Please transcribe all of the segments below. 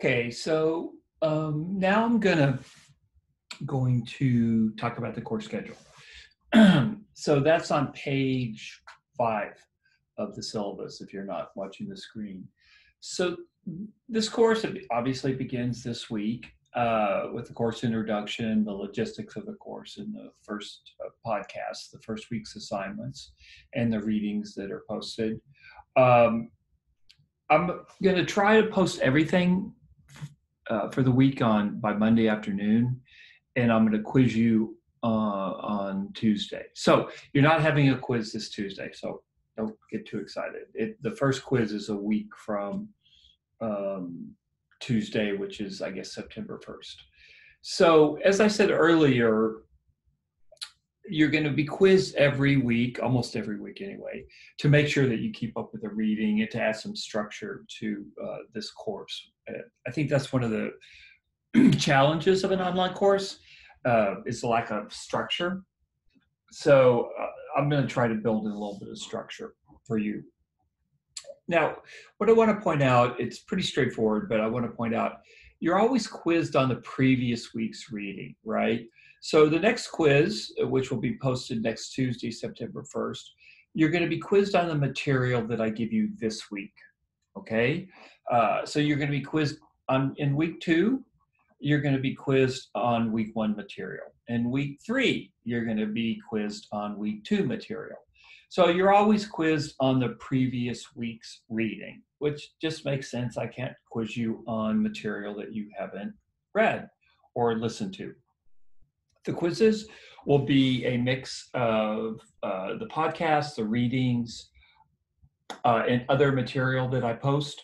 Okay, so now I'm going to talk about the course schedule. So that's on page 5 of the syllabus if you're not watching the screen. So this course obviously begins this week with the course introduction, the logistics of the course in the first podcast, the first week's assignments, and the readings that are posted. I'm going to try to post everything for the week by Monday afternoon, and I'm going to quiz you on Tuesday. So you're not having a quiz this Tuesday, so don't get too excited. The first quiz is a week from Tuesday, which is, I guess, September 1st. So as I said earlier, you're going to be quizzed every week, almost every week anyway, to make sure that you keep up with the reading and to add some structure to this course. I think that's one of the challenges of an online course is the lack of structure. So I'm going to try to build in a little bit of structure for you. Now, what I want to point out, it's pretty straightforward, but I want to point out, you're always quizzed on the previous week's reading, right? So the next quiz, which will be posted next Tuesday, September 1st, you're going to be quizzed on the material that I give you this week, okay? So you're going to be quizzed in week 2, you're going to be quizzed on week 1 material. In week 3, you're going to be quizzed on week 2 material. So you're always quizzed on the previous week's reading, which just makes sense. I can't quiz you on material that you haven't read or listened to. The quizzes will be a mix of the podcasts, the readings, and other material that I post.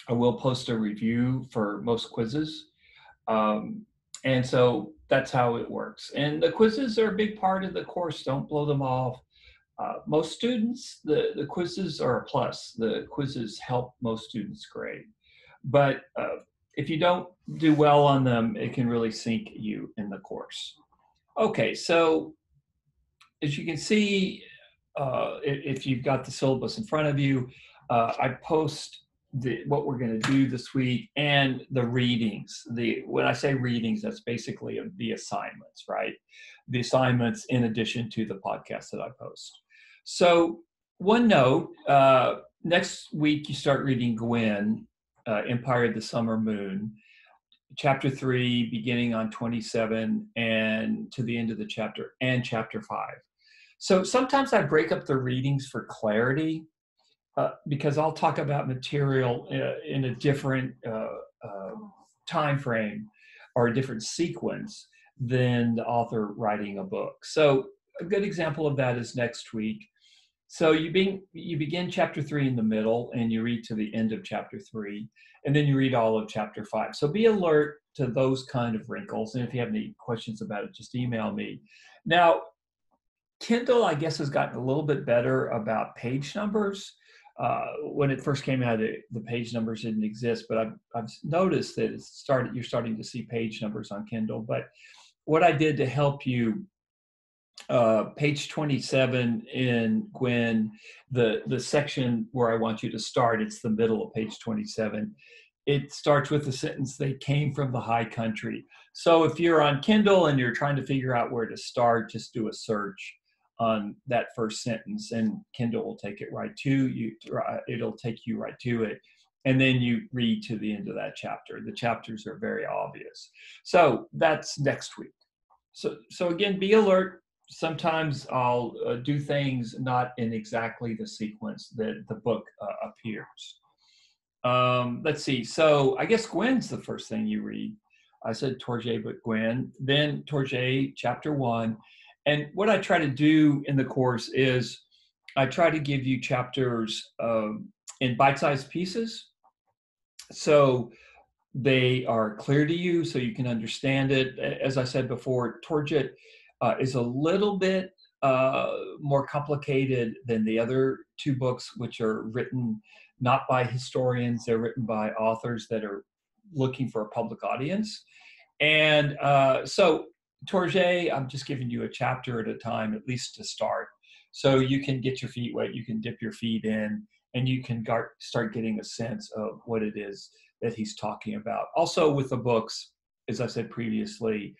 I will post a review for most quizzes. And so that's how it works. And the quizzes are a big part of the course. Don't blow them off. Most students, the quizzes are a plus. The quizzes help most students grade. But if you don't do well on them, it can really sink you in the course. Okay, so as you can see, if you've got the syllabus in front of you, I post what we're going to do this week and the readings. When I say readings, that's basically the assignments, right? The assignments in addition to the podcast that I post. So one note, next week you start reading Gwen, Empire of the Summer Moon, chapter 3, beginning on 27 and to the end of the chapter, and chapter 5. So sometimes I break up the readings for clarity because I'll talk about material in a different time frame or a different sequence than the author writing a book. So a good example of that is next week. So you begin chapter 3 in the middle and you read to the end of chapter 3, and then you read all of chapter 5. So be alert to those kind of wrinkles. And if you have any questions about it, just email me. Now, Kindle, I guess, has gotten a little bit better about page numbers. When it first came out, the page numbers didn't exist, but I've noticed that you're starting to see page numbers on Kindle. But what I did to help you, page 27 in Gwen, the section where I want you to start, it's the middle of page 27. It starts with the sentence, "They came from the high country." So if you're on Kindle and you're trying to figure out where to start, just do a search on that first sentence and Kindle will take it right to you. It'll take you right to it. And then you read to the end of that chapter. The chapters are very obvious. So that's next week. So again, be alert. Sometimes I'll do things not in exactly the sequence that the book appears. Let's see. So I guess Gwen's the first thing you read. I said Tourget, but Gwen. Then Tourget, chapter 1. And what I try to do in the course is I try to give you chapters in bite-sized pieces. So they are clear to you so you can understand it. As I said before, Tourget is a little bit more complicated than the other 2 books, which are written not by historians. They're written by authors that are looking for a public audience. And so Tourget, I'm just giving you a chapter at a time, at least to start. So you can get your feet wet, you can dip your feet in, and you can start getting a sense of what it is that he's talking about. Also with the books, as I said previously,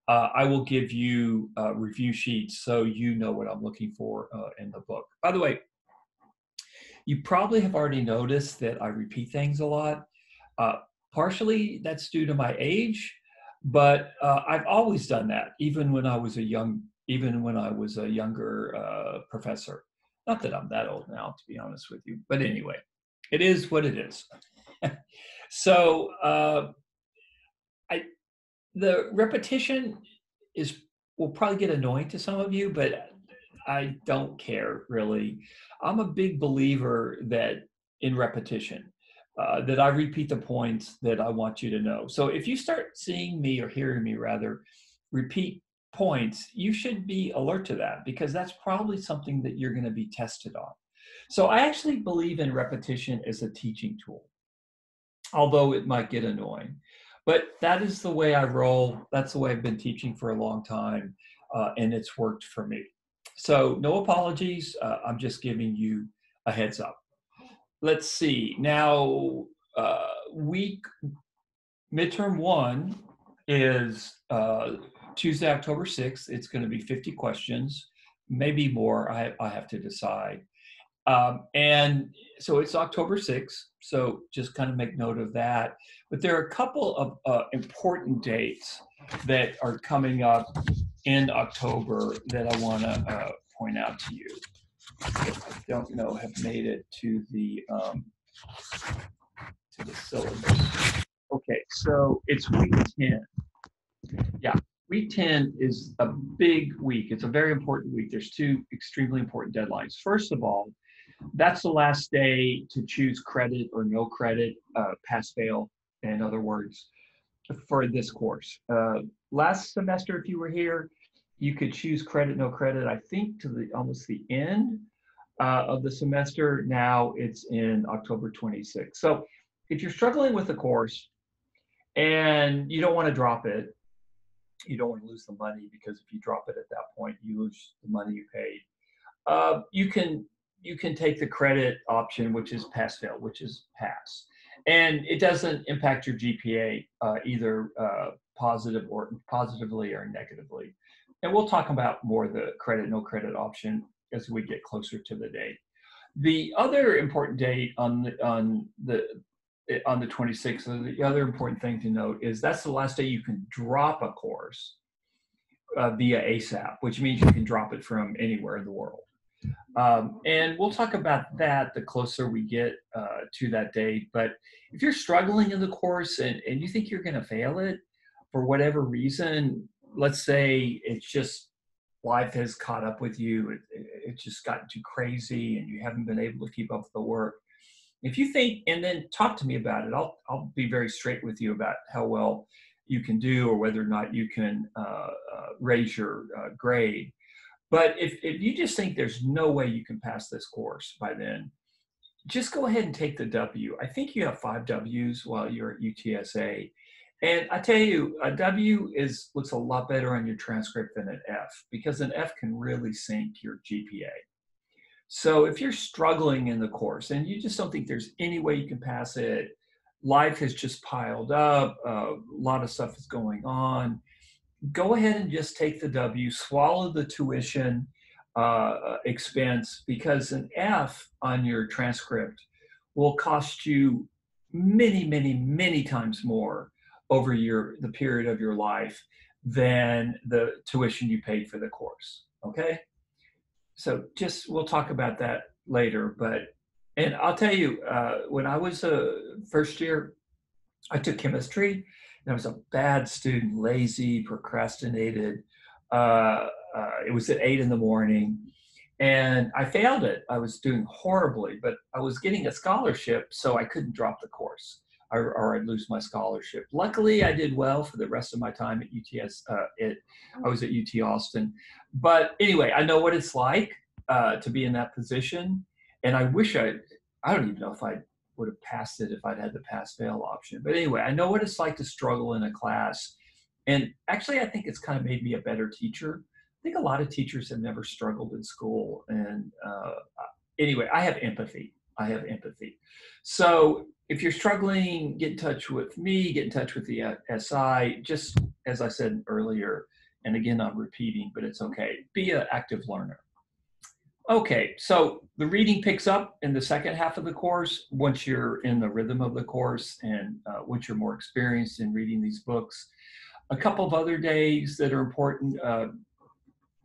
I will give you review sheets so you know what I'm looking for in the book. By the way, you probably have already noticed that I repeat things a lot. Uh, Partially that's due to my age, but I've always done that, even when I was a younger professor. Not that I'm that old now, to be honest with you, but anyway, it is what it is. So I the repetition will probably get annoying to some of you, but I don't care really. I'm a big believer that in repetition, that I repeat the points that I want you to know. So if you start seeing me, or hearing me rather, repeat points, you should be alert to that, because that's probably something that you're going to be tested on. So I actually believe in repetition as a teaching tool, although it might get annoying. But that is the way I roll. That's the way I've been teaching for a long time, and it's worked for me. So no apologies. I'm just giving you a heads up. Let's see. Now, week midterm 1 is Tuesday, October 6th. It's going to be 50 questions, maybe more. I have to decide. And so it's October 6th, so just kind of make note of that. But there are a couple of important dates that are coming up in October that I want to point out to you. I don't know have made it to the syllabus. Okay, so it's week 10. Yeah, week 10 is a big week. It's a very important week. There's 2 extremely important deadlines. First of all, that's the last day to choose credit or no credit, pass fail, in other words, for this course. Last semester, if you were here, you could choose credit, no credit, I think to almost the end of the semester. Now it's in October 26th. So if you're struggling with the course and you don't want to drop it, you don't want to lose the money, because if you drop it at that point, you lose the money you paid. You can take the credit option, which is pass fail, which is pass, and it doesn't impact your GPA either positively or negatively. And we'll talk about more the credit no credit option as we get closer to the date. The other important date on the 26th, the other important thing to note is that's the last day you can drop a course via ASAP, which means you can drop it from anywhere in the world. And we'll talk about that the closer we get to that date. But if you're struggling in the course and you think you're going to fail it for whatever reason, let's say it's just life has caught up with you, it's just gotten too crazy and you haven't been able to keep up with the work. If you think, and then talk to me about it, I'll be very straight with you about how well you can do or whether or not you can raise your grade. But if you just think there's no way you can pass this course by then, just go ahead and take the W. I think you have 5 W's while you're at UTSA. And I tell you, a W looks a lot better on your transcript than an F, because an F can really sink your GPA. So if you're struggling in the course and you just don't think there's any way you can pass it, life has just piled up, a lot of stuff is going on, go ahead and just take the W, swallow the tuition expense, because an F on your transcript will cost you many, many, many times more over the period of your life than the tuition you paid for the course, okay? So we'll talk about that later, and I'll tell you, when I was a first year, I took chemistry, and I was a bad student, lazy, procrastinated. It was at 8 in the morning, and I failed it. I was doing horribly, but I was getting a scholarship, so I couldn't drop the course, or I'd lose my scholarship. Luckily, I did well for the rest of my time at UTS. I was at UT Austin. But anyway, I know what it's like to be in that position, and I wish I don't even know if I would have passed it if I'd had the pass-fail option. But anyway, I know what it's like to struggle in a class. And actually, I think it's kind of made me a better teacher. I think a lot of teachers have never struggled in school. And anyway, I have empathy. I have empathy. So if you're struggling, get in touch with me, get in touch with the SI, just as I said earlier, and again, I'm repeating, but it's okay. Be an active learner. Okay, so the reading picks up in the second half of the course once you're in the rhythm of the course and once you're more experienced in reading these books. A couple of other days that are important,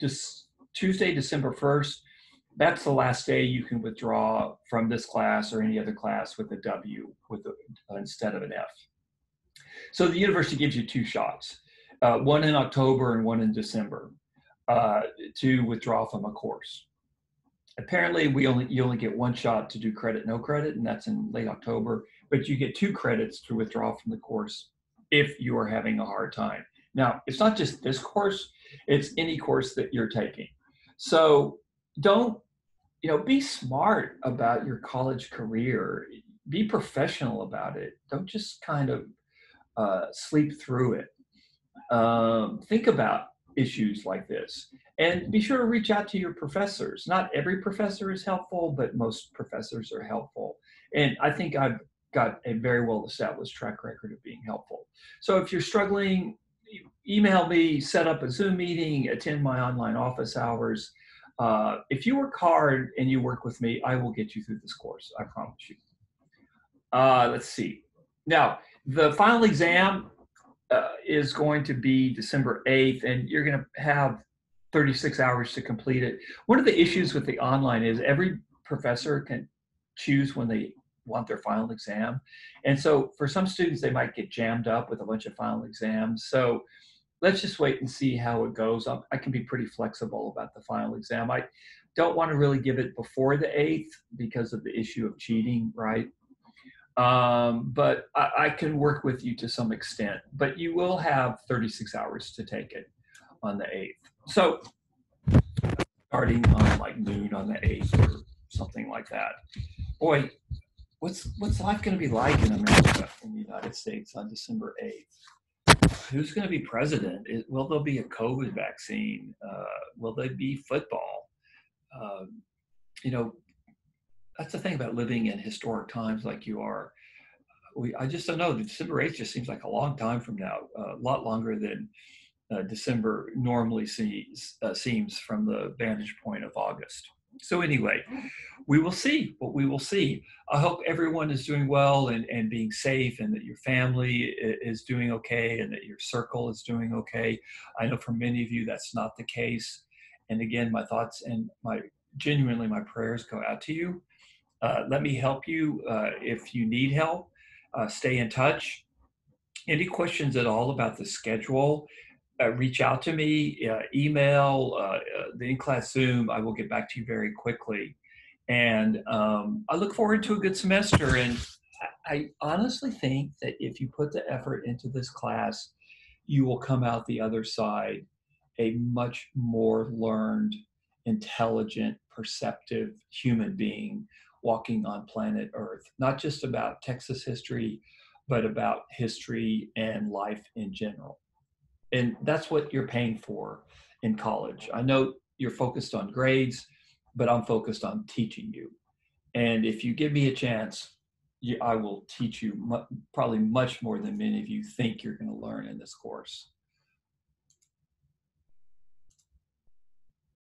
just Tuesday, December 1st, that's the last day you can withdraw from this class or any other class with a W instead of an F. So the university gives you 2 shots, one in October and one in December, to withdraw from a course. Apparently, you only get 1 shot to do credit, no credit, and that's in late October, but you get 2 credits to withdraw from the course if you are having a hard time. Now, it's not just this course, it's any course that you're taking. So don't, be smart about your college career. Be professional about it. Don't just kind of sleep through it. Think about issues like this. And be sure to reach out to your professors. Not every professor is helpful, but most professors are helpful. And I think I've got a very well-established track record of being helpful. So if you're struggling, email me, set up a Zoom meeting, attend my online office hours. If you work hard and you work with me, I will get you through this course, I promise you. Let's see. Now, the final exam is going to be December 8th, and you're going to have 36 hours to complete it. One of the issues with the online is every professor can choose when they want their final exam. And so for some students, they might get jammed up with a bunch of final exams. So let's just wait and see how it goes. I can be pretty flexible about the final exam. I don't want to really give it before the 8th because of the issue of cheating, right? But I can work with you to some extent, but you will have 36 hours to take it on the 8th. So starting on like noon on the 8th or something like that. Boy, what's life going to be like in America, in the United States on December 8th? Who's going to be president? Will there be a COVID vaccine? Will there be football? That's the thing about living in historic times like you are. I just don't know. December 8th just seems like a long time from now, a lot longer than December normally seems from the vantage point of August. So anyway, we will see what we will see. I hope everyone is doing well and being safe, and that your family is doing okay, and that your circle is doing okay. I know for many of you that's not the case. And again, my thoughts and genuinely my prayers go out to you. Let me help you if you need help. Stay in touch. Any questions at all about the schedule, reach out to me, email, the in-class Zoom. I will get back to you very quickly. And I look forward to a good semester. And I honestly think that if you put the effort into this class, you will come out the other side a much more learned, intelligent, perceptive human being walking on planet Earth, not just about Texas history, but about history and life in general. And that's what you're paying for in college. I know you're focused on grades, but I'm focused on teaching you. And if you give me a chance, I will teach you probably much more than many of you think you're going to learn in this course.